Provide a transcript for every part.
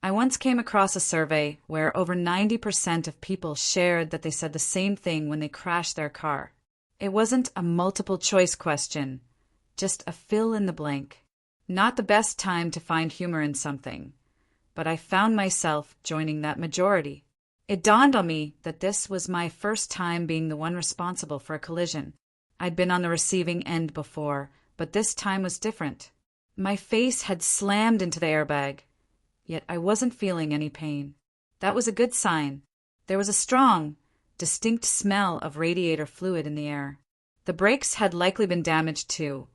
I once came across a survey where over 90% of people shared that they said the same thing when they crashed their car. It wasn't a multiple choice question, just a fill in the blank. Not the best time to find humor in something, but I found myself joining that majority. It dawned on me that this was my first time being the one responsible for a collision. I'd been on the receiving end before, but this time was different. My face had slammed into the airbag, yet I wasn't feeling any pain. That was a good sign. There was a strong, distinct smell of radiator fluid in the air. The brakes had likely been damaged too,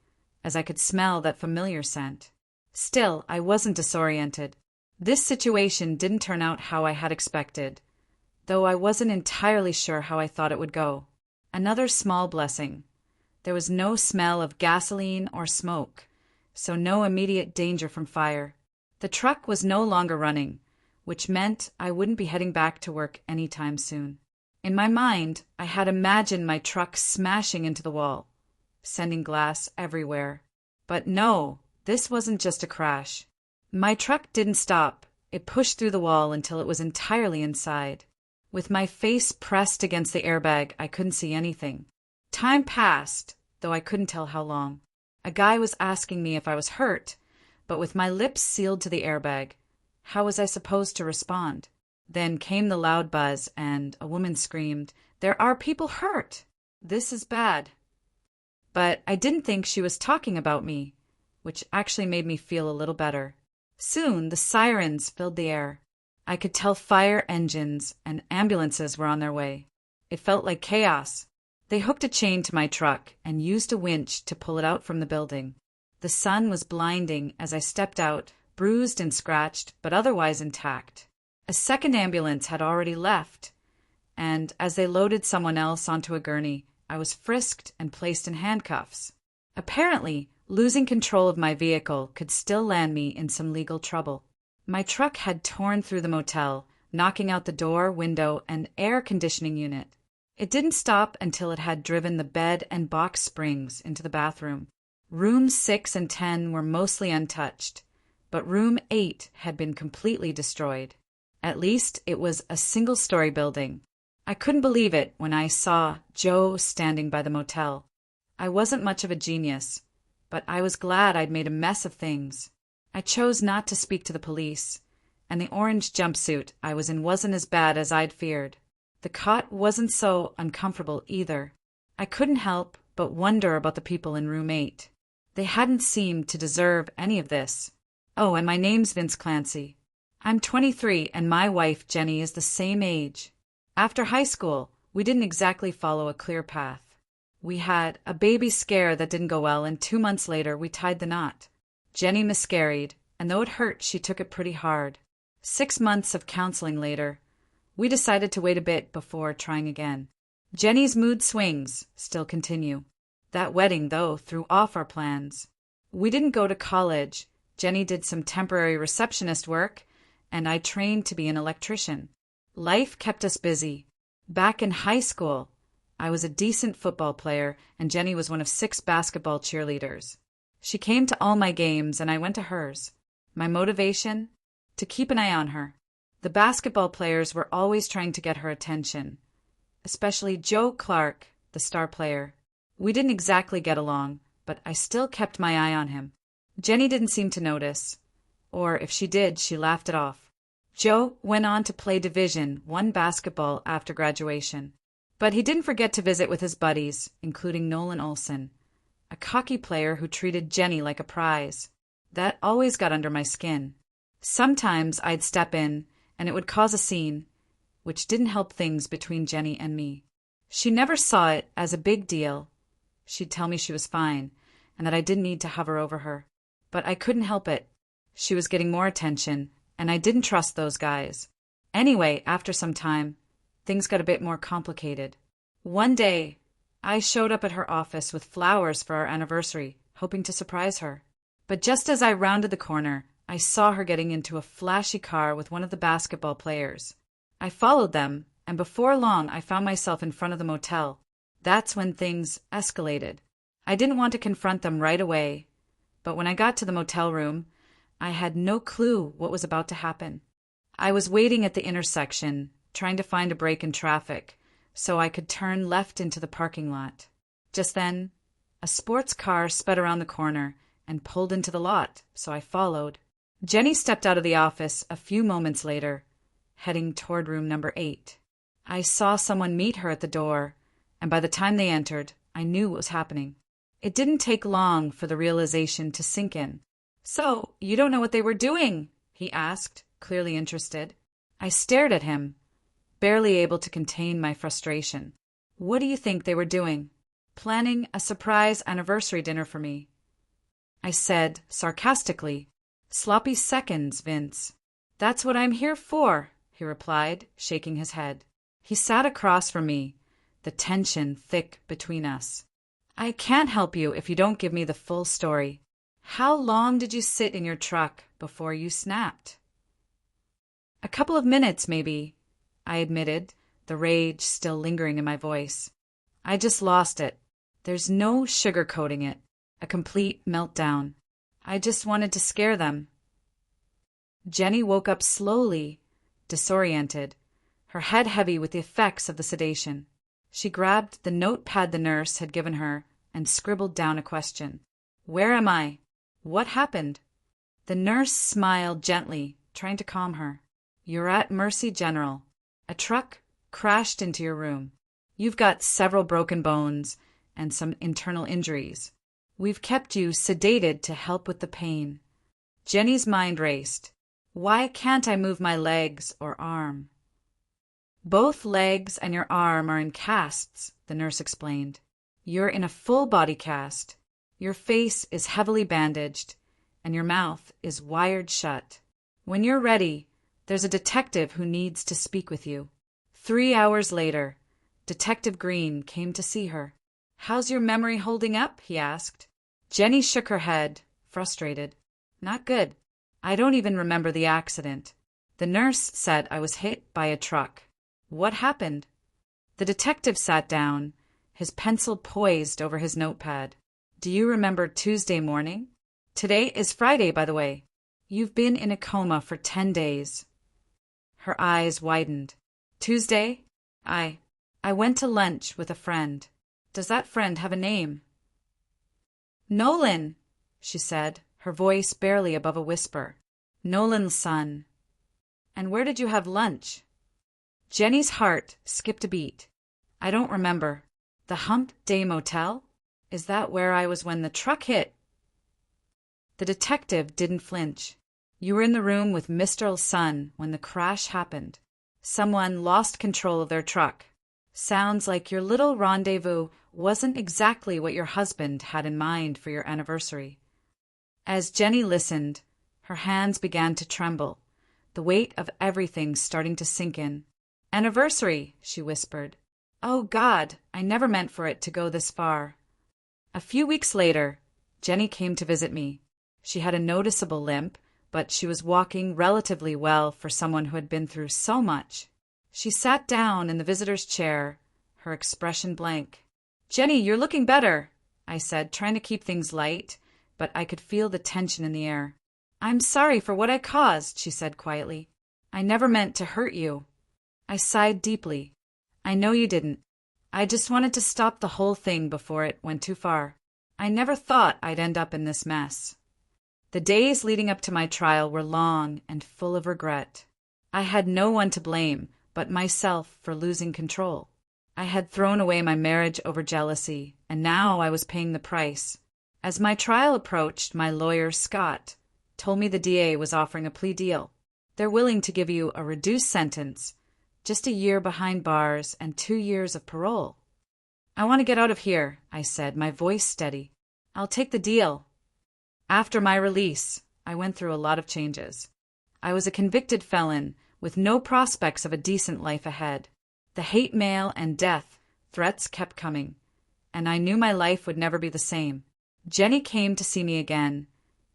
as I could smell that familiar scent. Still, I wasn't disoriented. This situation didn't turn out how I had expected, though I wasn't entirely sure how I thought it would go. Another small blessing. There was no smell of gasoline or smoke, so no immediate danger from fire. The truck was no longer running, which meant I wouldn't be heading back to work anytime soon. In my mind, I had imagined my truck smashing into the wall, sending glass everywhere. But no, this wasn't just a crash. My truck didn't stop. It pushed through the wall until it was entirely inside. With my face pressed against the airbag, I couldn't see anything. Time passed, though I couldn't tell how long. A guy was asking me if I was hurt, but with my lips sealed to the airbag, how was I supposed to respond? Then came the loud buzz, and a woman screamed, "There are people hurt! This is bad." But I didn't think she was talking about me, which actually made me feel a little better. Soon the sirens filled the air. I could tell fire engines and ambulances were on their way. It felt like chaos. They hooked a chain to my truck and used a winch to pull it out from the building. The sun was blinding as I stepped out, bruised and scratched, but otherwise intact. A second ambulance had already left, and as they loaded someone else onto a gurney, I was frisked and placed in handcuffs. Apparently, losing control of my vehicle could still land me in some legal trouble. My truck had torn through the motel, knocking out the door, window, and air conditioning unit. It didn't stop until it had driven the bed and box springs into the bathroom. Rooms 6 and 10 were mostly untouched, but room 8 had been completely destroyed. At least it was a single-story building. I couldn't believe it when I saw Joe standing by the motel. I wasn't much of a genius, but I was glad I'd made a mess of things. I chose not to speak to the police, and the orange jumpsuit I was in wasn't as bad as I'd feared. The cot wasn't so uncomfortable either. I couldn't help but wonder about the people in room 8. They hadn't seemed to deserve any of this. Oh, and my name's Vince Clancy. I'm 23, and my wife, Jenny, is the same age. After high school, we didn't exactly follow a clear path. We had a baby scare that didn't go well, and 2 months later, we tied the knot. Jenny miscarried, and though it hurt, she took it pretty hard. 6 months of counseling later, we decided to wait a bit before trying again. Jenny's mood swings still continue. That wedding, though, threw off our plans. We didn't go to college. Jenny did some temporary receptionist work, and I trained to be an electrician. Life kept us busy. Back in high school, I was a decent football player, and Jenny was one of 6 basketball cheerleaders. She came to all my games, and I went to hers. My motivation? To keep an eye on her. The basketball players were always trying to get her attention, especially Joe Clark, the star player. We didn't exactly get along, but I still kept my eye on him. Jenny didn't seem to notice, or if she did, she laughed it off. Joe went on to play Division I basketball after graduation, but he didn't forget to visit with his buddies, including Nolan Olson, a cocky player who treated Jenny like a prize. That always got under my skin. Sometimes I'd step in, and it would cause a scene, which didn't help things between Jenny and me. She never saw it as a big deal. She'd tell me she was fine, and that I didn't need to hover over her. But I couldn't help it. She was getting more attention, and I didn't trust those guys. Anyway, after some time, things got a bit more complicated. One day, I showed up at her office with flowers for our anniversary, hoping to surprise her. But just as I rounded the corner, I saw her getting into a flashy car with one of the basketball players. I followed them, and before long I found myself in front of the motel. That's when things escalated. I didn't want to confront them right away, but when I got to the motel room, I had no clue what was about to happen. I was waiting at the intersection, trying to find a break in traffic, so I could turn left into the parking lot. Just then, a sports car sped around the corner and pulled into the lot, so I followed. Jenny stepped out of the office a few moments later, heading toward room number 8. I saw someone meet her at the door, and by the time they entered, I knew what was happening. It didn't take long for the realization to sink in. "So, you don't know what they were doing?" he asked, clearly interested. I stared at him, barely able to contain my frustration. "What do you think they were doing?" "Planning a surprise anniversary dinner for me," I said sarcastically. "Sloppy seconds, Vince." "That's what I'm here for," he replied, shaking his head. He sat across from me, the tension thick between us. "I can't help you if you don't give me the full story. How long did you sit in your truck before you snapped?" "A couple of minutes, maybe," I admitted, the rage still lingering in my voice. "I just lost it. There's no sugarcoating it. A complete meltdown. I just wanted to scare them." Jenny woke up slowly, disoriented, her head heavy with the effects of the sedation. She grabbed the notepad the nurse had given her and scribbled down a question. "Where am I? What happened?" The nurse smiled gently, trying to calm her. "You're at Mercy General. A truck crashed into your room. You've got several broken bones and some internal injuries. We've kept you sedated to help with the pain." Jenny's mind raced. "Why can't I move my legs or arm?" "Both legs and your arm are in casts," the nurse explained. "You're in a full body cast. Your face is heavily bandaged, and your mouth is wired shut. When you're ready, there's a detective who needs to speak with you." 3 hours later, Detective Green came to see her. "How's your memory holding up?" he asked. Jenny shook her head, frustrated. "Not good. I don't even remember the accident. The nurse said I was hit by a truck." "What happened?" The detective sat down, his pencil poised over his notepad. "Do you remember Tuesday morning? Today is Friday, by the way. You've been in a coma for 10 days. Her eyes widened. "Tuesday? I went to lunch with a friend. Does that friend have a name?" "Nolan," she said, her voice barely above a whisper. "Nolan's son." "And where did you have lunch?" Jenny's heart skipped a beat. "I don't remember. The Hump Day Motel? Is that where I was when the truck hit?" The detective didn't flinch. "You were in the room with Mr. Son when the crash happened. Someone lost control of their truck. Sounds like your little rendezvous wasn't exactly what your husband had in mind for your anniversary." As Jenny listened, her hands began to tremble, the weight of everything starting to sink in. "Anniversary," she whispered. "Oh, God, I never meant for it to go this far." A few weeks later, Jenny came to visit me. She had a noticeable limp, but she was walking relatively well for someone who had been through so much. She sat down in the visitor's chair, her expression blank. "Jenny, you're looking better," I said, trying to keep things light, but I could feel the tension in the air. "I'm sorry for what I caused," she said quietly. "I never meant to hurt you." I sighed deeply. "I know you didn't. I just wanted to stop the whole thing before it went too far. I never thought I'd end up in this mess." The days leading up to my trial were long and full of regret. I had no one to blame but myself for losing control. I had thrown away my marriage over jealousy, and now I was paying the price. As my trial approached, my lawyer, Scott, told me the DA was offering a plea deal. "They're willing to give you a reduced sentence, just a year behind bars and 2 years of parole." "I want to get out of here," I said, my voice steady. "I'll take the deal." After my release, I went through a lot of changes. I was a convicted felon with no prospects of a decent life ahead. The hate mail and death threats kept coming, and I knew my life would never be the same. Jenny came to see me again,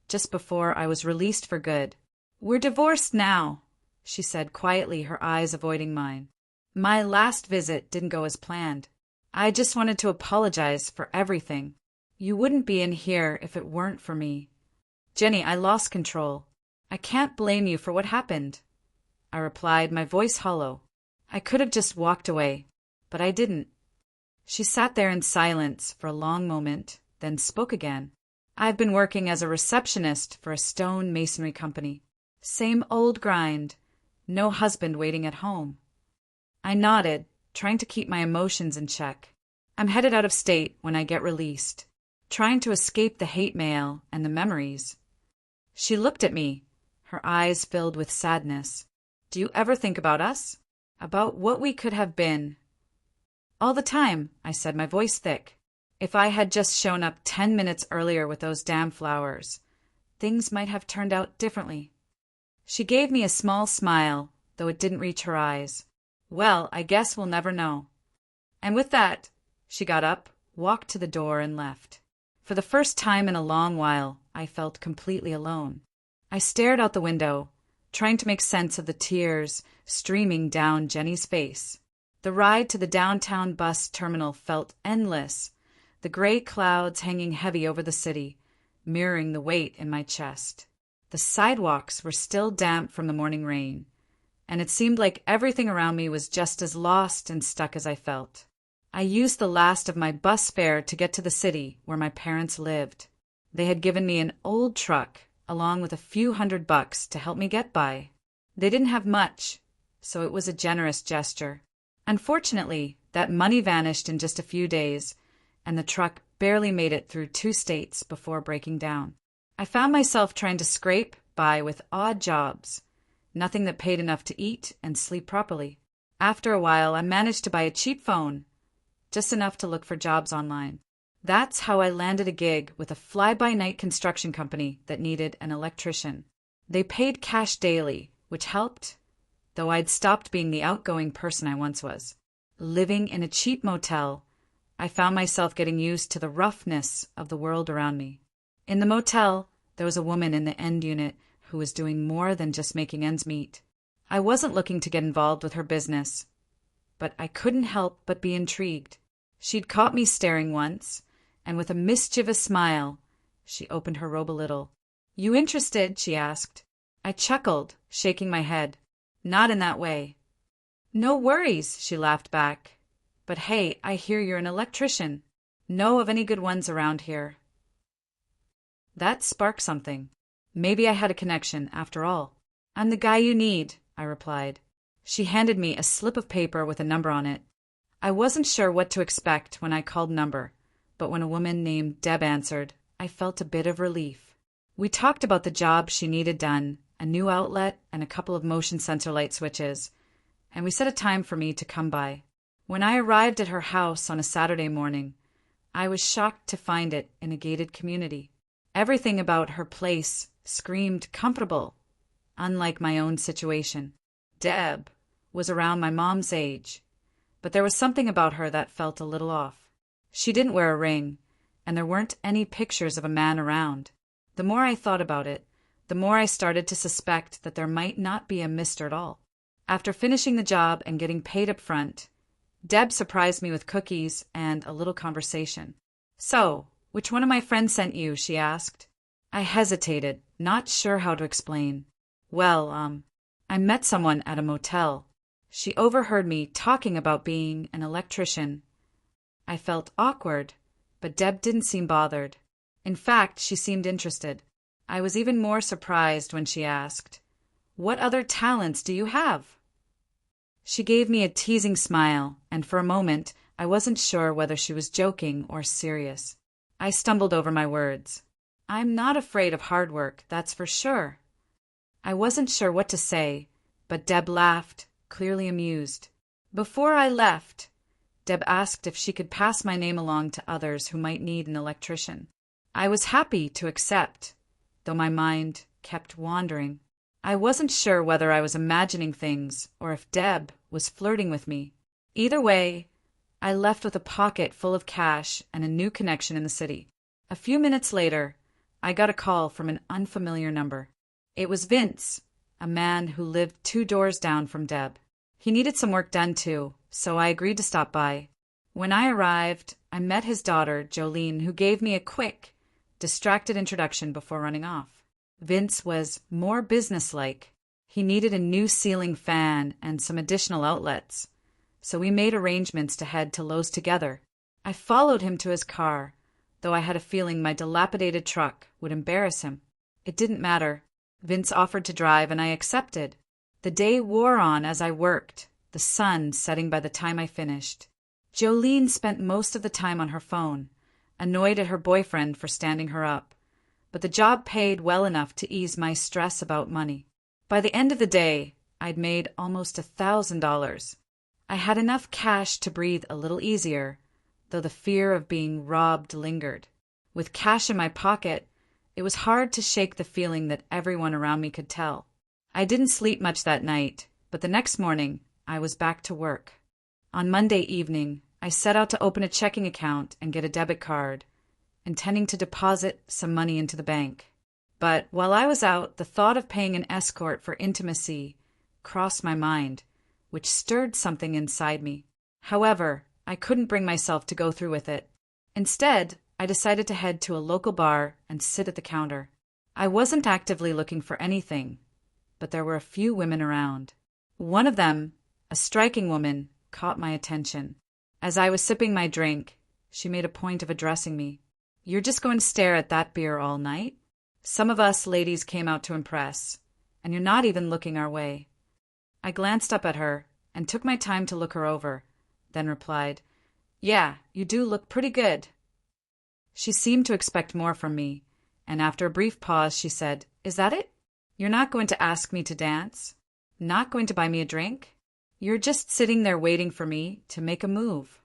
just before I was released for good. "We're divorced now," she said quietly, her eyes avoiding mine. "My last visit didn't go as planned. I just wanted to apologize for everything. You wouldn't be in here if it weren't for me. Jenny, I lost control. I can't blame you for what happened. I replied, my voice hollow. I could have just walked away, but I didn't. She sat there in silence for a long moment, then spoke again. I've been working as a receptionist for a stone masonry company. Same old grind. No husband waiting at home. I nodded, trying to keep my emotions in check. I'm headed out of state when I get released, trying to escape the hate mail and the memories. She looked at me, her eyes filled with sadness. Do you ever think about us? About what we could have been? All the time, I said, my voice thick. If I had just shown up 10 minutes earlier with those damn flowers, things might have turned out differently. She gave me a small smile, though it didn't reach her eyes. Well, I guess we'll never know. And with that, she got up, walked to the door, and left. For the first time in a long while, I felt completely alone. I stared out the window, trying to make sense of the tears streaming down Jenny's face. The ride to the downtown bus terminal felt endless, the gray clouds hanging heavy over the city, mirroring the weight in my chest. The sidewalks were still damp from the morning rain, and it seemed like everything around me was just as lost and stuck as I felt. I used the last of my bus fare to get to the city where my parents lived. They had given me an old truck, along with a few $100 to help me get by. They didn't have much, so it was a generous gesture. Unfortunately, that money vanished in just a few days, and the truck barely made it through 2 states before breaking down. I found myself trying to scrape by with odd jobs, nothing that paid enough to eat and sleep properly. After a while, I managed to buy a cheap phone, just enough to look for jobs online. That's how I landed a gig with a fly-by-night construction company that needed an electrician. They paid cash daily, which helped, though I'd stopped being the outgoing person I once was. Living in a cheap motel, I found myself getting used to the roughness of the world around me. In the motel, there was a woman in the end unit who was doing more than just making ends meet. I wasn't looking to get involved with her business, but I couldn't help but be intrigued. She'd caught me staring once, and with a mischievous smile, she opened her robe a little. "You interested?" she asked. I chuckled, shaking my head. "Not in that way." "No worries," she laughed back. "But hey, I hear you're an electrician. Know of any good ones around here?" That sparked something. Maybe I had a connection, after all. "I'm the guy you need," I replied. She handed me a slip of paper with a number on it. I wasn't sure what to expect when I called number, but when a woman named Deb answered, I felt a bit of relief. We talked about the job she needed done, a new outlet, and a couple of motion sensor light switches, and we set a time for me to come by. When I arrived at her house on a Saturday morning, I was shocked to find it in a gated community. Everything about her place screamed comfortable, unlike my own situation. Deb was around my mom's age, but there was something about her that felt a little off. She didn't wear a ring, and there weren't any pictures of a man around. The more I thought about it, the more I started to suspect that there might not be a Mr. at all. After finishing the job and getting paid up front, Deb surprised me with cookies and a little conversation. "So, which one of my friends sent you?" she asked. I hesitated, not sure how to explain. "Well, I met someone at a motel. She overheard me talking about being an electrician." I felt awkward, but Deb didn't seem bothered. In fact, she seemed interested. I was even more surprised when she asked, "What other talents do you have?" She gave me a teasing smile, and for a moment I wasn't sure whether she was joking or serious. I stumbled over my words. "I'm not afraid of hard work, that's for sure." I wasn't sure what to say, but Deb laughed, clearly amused. Before I left, Deb asked if she could pass my name along to others who might need an electrician. I was happy to accept, though my mind kept wandering. I wasn't sure whether I was imagining things or if Deb was flirting with me. Either way, I left with a pocket full of cash and a new connection in the city. A few minutes later, I got a call from an unfamiliar number. It was Vince, a man who lived 2 doors down from Deb. He needed some work done too, so I agreed to stop by. When I arrived, I met his daughter, Jolene, who gave me a quick, distracted introduction before running off. Vince was more businesslike. He needed a new ceiling fan and some additional outlets, so we made arrangements to head to Lowe's together. I followed him to his car, though I had a feeling my dilapidated truck would embarrass him. It didn't matter. Vince offered to drive, and I accepted. The day wore on as I worked, the sun setting by the time I finished. Jolene spent most of the time on her phone, annoyed at her boyfriend for standing her up, but the job paid well enough to ease my stress about money. By the end of the day, I'd made almost $1,000. I had enough cash to breathe a little easier, though the fear of being robbed lingered. With cash in my pocket, it was hard to shake the feeling that everyone around me could tell. I didn't sleep much that night, but the next morning, I was back to work. On Monday evening, I set out to open a checking account and get a debit card, intending to deposit some money into the bank. But while I was out, the thought of paying an escort for intimacy crossed my mind, which stirred something inside me. However, I couldn't bring myself to go through with it. Instead, I decided to head to a local bar and sit at the counter. I wasn't actively looking for anything, but there were a few women around. One of them, a striking woman, caught my attention. As I was sipping my drink, she made a point of addressing me. "You're just going to stare at that beer all night? Some of us ladies came out to impress, and you're not even looking our way." I glanced up at her and took my time to look her over, then replied, "Yeah, you do look pretty good." She seemed to expect more from me, and after a brief pause she said, "Is that it? You're not going to ask me to dance? Not going to buy me a drink? You're just sitting there waiting for me to make a move."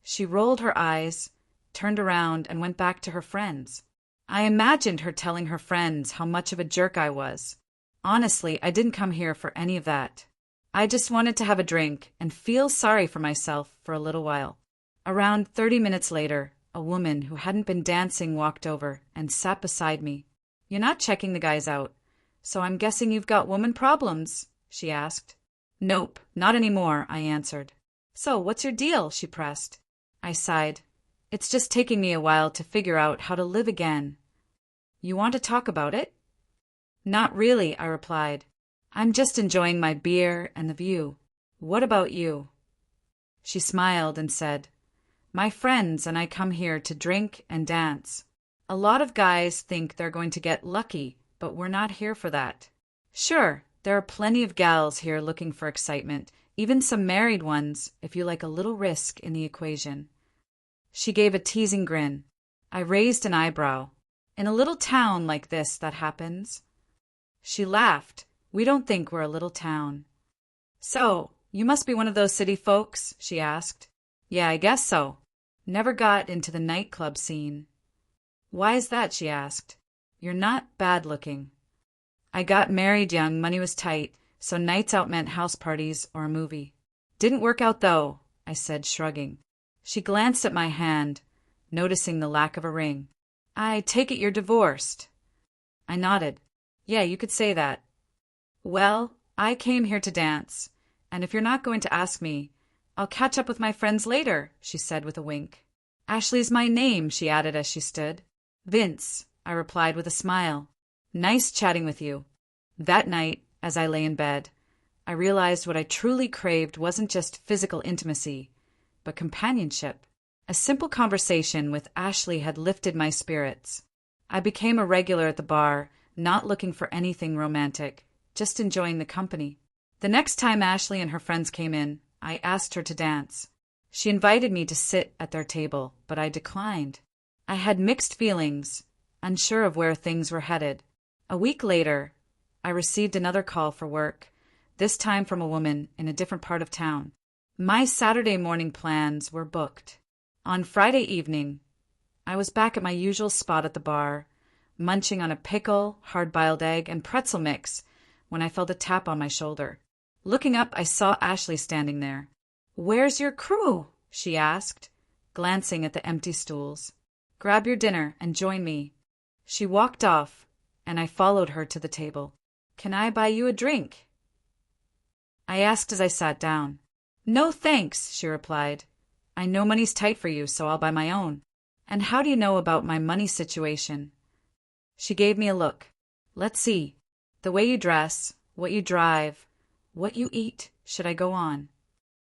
She rolled her eyes, turned around, and went back to her friends. I imagined her telling her friends how much of a jerk I was. Honestly, I didn't come here for any of that. I just wanted to have a drink and feel sorry for myself for a little while. Around 30 minutes later, a woman who hadn't been dancing walked over and sat beside me. "You're not checking the guys out, so I'm guessing you've got woman problems?" she asked. "Nope, not anymore," I answered. "So, what's your deal?" she pressed. I sighed. "It's just taking me a while to figure out how to live again." "You want to talk about it?" "Not really," I replied. "I'm just enjoying my beer and the view. What about you?" She smiled and said, "My friends and I come here to drink and dance. A lot of guys think they're going to get lucky, but we're not here for that. Sure, there are plenty of gals here looking for excitement, even some married ones, if you like a little risk in the equation." She gave a teasing grin. I raised an eyebrow. "In a little town like this, that happens." She laughed. "We don't think we're a little town." "So, you must be one of those city folks?" she asked. "Yeah, I guess so. Never got into the nightclub scene." "Why is that?" she asked. "You're not bad looking." "I got married young, money was tight, so nights out meant house parties or a movie." "Didn't work out though," I said, shrugging. She glanced at my hand, noticing the lack of a ring. "I take it you're divorced." I nodded. "Yeah, you could say that." "Well, I came here to dance, and if you're not going to ask me, I'll catch up with my friends later," she said with a wink. "Ashley's my name," she added as she stood. "Vince," I replied with a smile. "Nice chatting with you." That night, as I lay in bed, I realized what I truly craved wasn't just physical intimacy, but companionship. A simple conversation with Ashley had lifted my spirits. I became a regular at the bar, not looking for anything romantic, just enjoying the company. The next time Ashley and her friends came in, I asked her to dance. She invited me to sit at their table, but I declined. I had mixed feelings, unsure of where things were headed. A week later, I received another call for work, this time from a woman in a different part of town. My Saturday morning plans were booked. On Friday evening, I was back at my usual spot at the bar, munching on a pickle, hard-boiled egg, and pretzel mix, when I felt a tap on my shoulder. Looking up, I saw Ashley standing there. "Where's your crew?" she asked, glancing at the empty stools. "Grab your dinner and join me." She walked off, and I followed her to the table. "Can I buy you a drink?" I asked as I sat down. "No, thanks," she replied. "I know money's tight for you, so I'll buy my own." "And how do you know about my money situation?" She gave me a look. "Let's see. The way you dress, what you drive, what you eat, should I go on?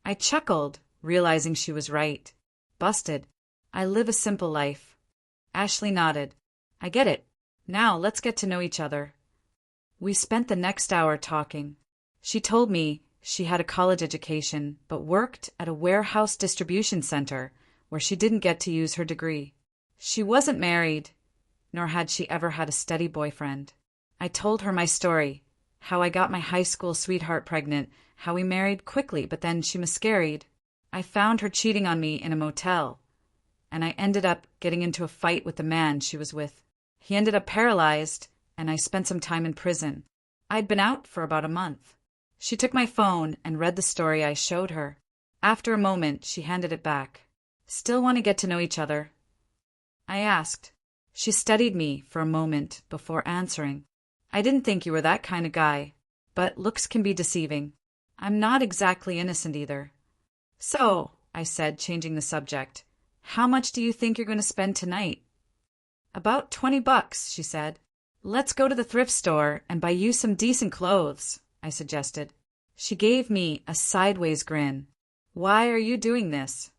I chuckled, realizing she was right. Busted. I live a simple life. Ashley nodded. I get it. Now let's get to know each other. We spent the next hour talking. She told me she had a college education, but worked at a warehouse distribution center where she didn't get to use her degree. She wasn't married, nor had she ever had a steady boyfriend. I told her my story, how I got my high school sweetheart pregnant, how we married quickly but then she miscarried. I found her cheating on me in a motel, and I ended up getting into a fight with the man she was with. He ended up paralyzed, and I spent some time in prison. I'd been out for about a month. She took my phone and read the story I showed her. After a moment, she handed it back. Still want to get to know each other? I asked. She studied me for a moment before answering. I didn't think you were that kind of guy, but looks can be deceiving. I'm not exactly innocent either. So, I said, changing the subject, how much do you think you're going to spend tonight? About $20, she said. Let's go to the thrift store and buy you some decent clothes, I suggested. She gave me a sideways grin. Why are you doing this?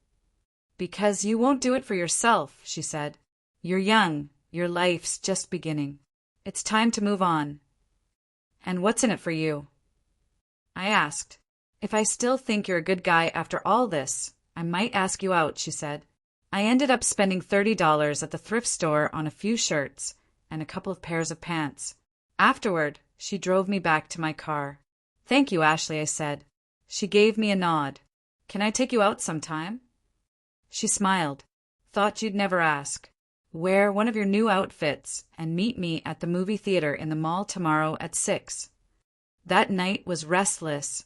Because you won't do it for yourself, she said. You're young. Your life's just beginning. It's time to move on. And what's in it for you? I asked. If I still think you're a good guy after all this, I might ask you out, she said. I ended up spending $30 at the thrift store on a few shirts and a couple of pairs of pants. Afterward, she drove me back to my car. Thank you, Ashley, I said. She gave me a nod. Can I take you out sometime? She smiled. Thought you'd never ask. Wear one of your new outfits and meet me at the movie theater in the mall tomorrow at 6. That night was restless,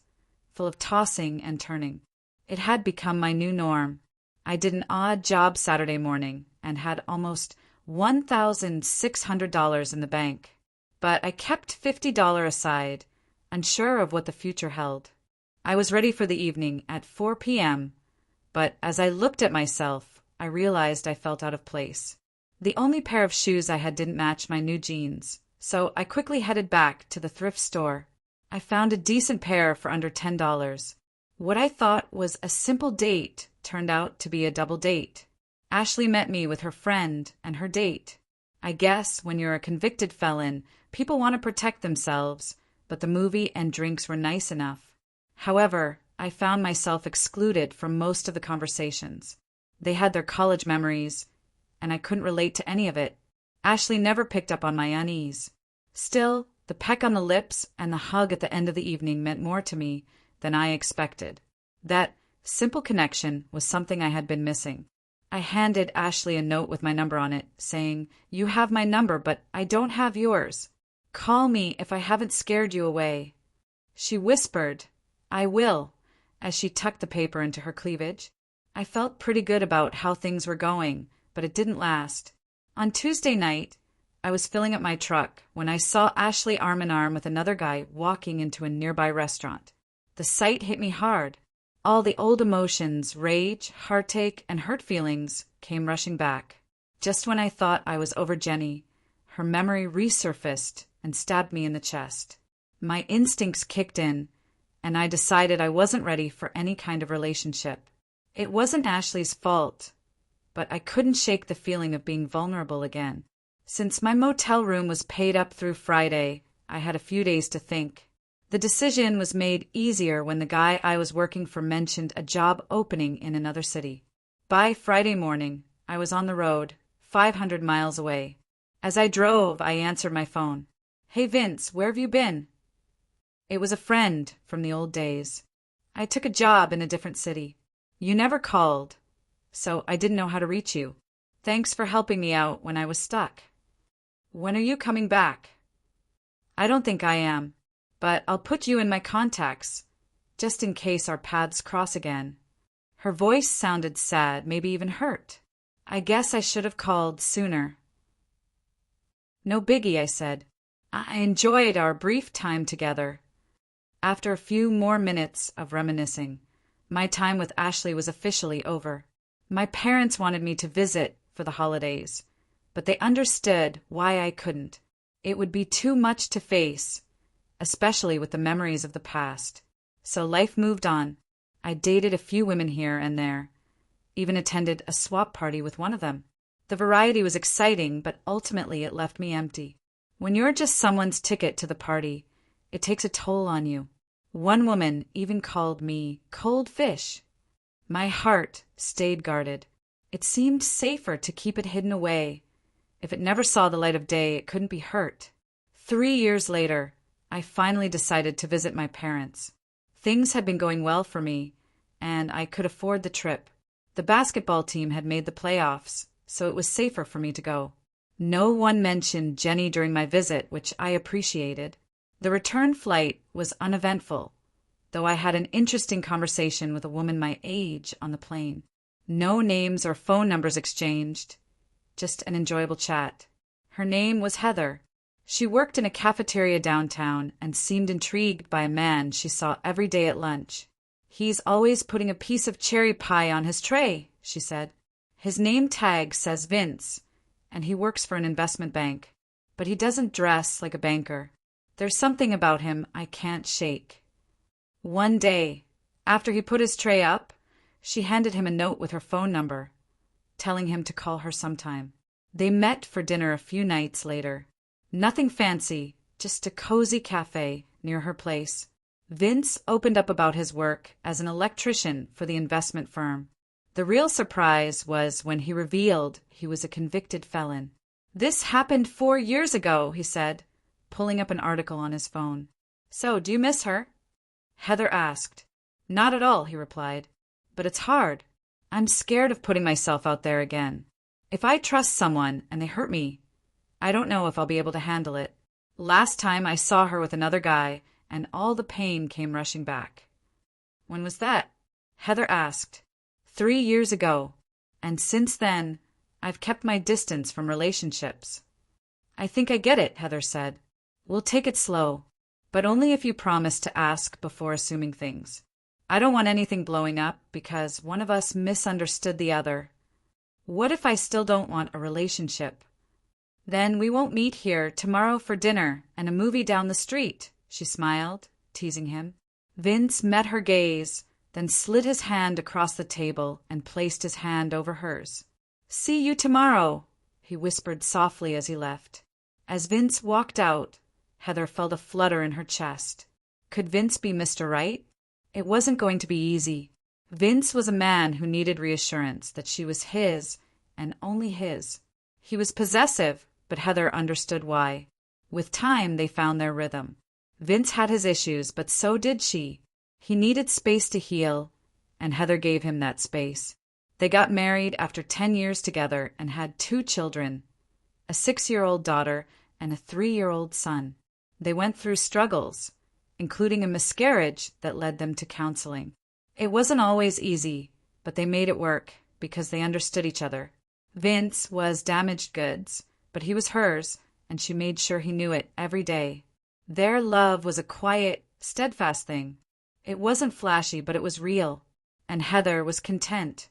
full of tossing and turning. It had become my new norm. I did an odd job Saturday morning and had almost $1,600 in the bank. But I kept $50 aside, unsure of what the future held. I was ready for the evening at 4 p.m., but as I looked at myself, I realized I felt out of place. The only pair of shoes I had didn't match my new jeans, so I quickly headed back to the thrift store. I found a decent pair for under $10. What I thought was a simple date turned out to be a double date. Ashley met me with her friend and her date. I guess when you're a convicted felon, people want to protect themselves, but the movie and drinks were nice enough. However, I found myself excluded from most of the conversations. They had their college memories, and I couldn't relate to any of it. Ashley never picked up on my unease. Still, the peck on the lips and the hug at the end of the evening meant more to me than I expected. That simple connection was something I had been missing. I handed Ashley a note with my number on it, saying, You have my number, but I don't have yours. Call me if I haven't scared you away. She whispered, I will, as she tucked the paper into her cleavage. I felt pretty good about how things were going, but it didn't last. On Tuesday night, I was filling up my truck when I saw Ashley arm in arm with another guy walking into a nearby restaurant. The sight hit me hard. All the old emotions, rage, heartache, and hurt feelings came rushing back. Just when I thought I was over Jenny, her memory resurfaced and stabbed me in the chest. My instincts kicked in, and I decided I wasn't ready for any kind of relationship. It wasn't Ashley's fault, but I couldn't shake the feeling of being vulnerable again. Since my motel room was paid up through Friday, I had a few days to think. The decision was made easier when the guy I was working for mentioned a job opening in another city. By Friday morning, I was on the road, 500 miles away. As I drove, I answered my phone. Hey Vince, where have you been? It was a friend from the old days. I took a job in a different city. You never called, so I didn't know how to reach you. Thanks for helping me out when I was stuck. When are you coming back? I don't think I am, but I'll put you in my contacts, just in case our paths cross again. Her voice sounded sad, maybe even hurt. I guess I should have called sooner. No biggie, I said. I enjoyed our brief time together. After a few more minutes of reminiscing, my time with Ashley was officially over. My parents wanted me to visit for the holidays, but they understood why I couldn't. It would be too much to face, especially with the memories of the past. So life moved on. I dated a few women here and there, even attended a swap party with one of them. The variety was exciting, but ultimately it left me empty. When you're just someone's ticket to the party, it takes a toll on you. One woman even called me cold fish. My heart stayed guarded. It seemed safer to keep it hidden away. If it never saw the light of day, it couldn't be hurt. 3 years later, I finally decided to visit my parents. Things had been going well for me, and I could afford the trip. The basketball team had made the playoffs, so it was safer for me to go. No one mentioned Jenny during my visit, which I appreciated. The return flight was uneventful, though I had an interesting conversation with a woman my age on the plane. No names or phone numbers exchanged, just an enjoyable chat. Her name was Heather. She worked in a cafeteria downtown and seemed intrigued by a man she saw every day at lunch. "He's always putting a piece of cherry pie on his tray," she said. "His name tag says Vince, and he works for an investment bank. But he doesn't dress like a banker. There's something about him I can't shake." One day, after he put his tray up, she handed him a note with her phone number, telling him to call her sometime. They met for dinner a few nights later. Nothing fancy, just a cozy cafe near her place. Vince opened up about his work as an electrician for the investment firm. The real surprise was when he revealed he was a convicted felon. "This happened 4 years ago," he said, pulling up an article on his phone. "So, do you miss her?" Heather asked. "Not at all," he replied. "But it's hard. I'm scared of putting myself out there again. If I trust someone and they hurt me, I don't know if I'll be able to handle it. Last time I saw her with another guy, and all the pain came rushing back." "When was that?" Heather asked. 3 years ago, and since then, I've kept my distance from relationships." "I think I get it," Heather said. "We'll take it slow, but only if you promise to ask before assuming things. I don't want anything blowing up because one of us misunderstood the other. What if I still don't want a relationship?" "Then we won't meet here tomorrow for dinner and a movie down the street," she smiled, teasing him. Vince met her gaze, then slid his hand across the table and placed his hand over hers. "See you tomorrow," he whispered softly as he left. As Vince walked out, Heather felt a flutter in her chest. Could Vince be Mr. Right? It wasn't going to be easy. Vince was a man who needed reassurance that she was his and only his. He was possessive, but Heather understood why. With time, they found their rhythm. Vince had his issues, but so did she. He needed space to heal, and Heather gave him that space. They got married after 10 years together and had 2 children, a 6-year-old daughter and a 3-year-old son. They went through struggles, including a miscarriage that led them to counseling. It wasn't always easy, but they made it work because they understood each other. Vince was damaged goods, but he was hers, and she made sure he knew it every day. Their love was a quiet, steadfast thing. It wasn't flashy, but it was real, and Heather was content.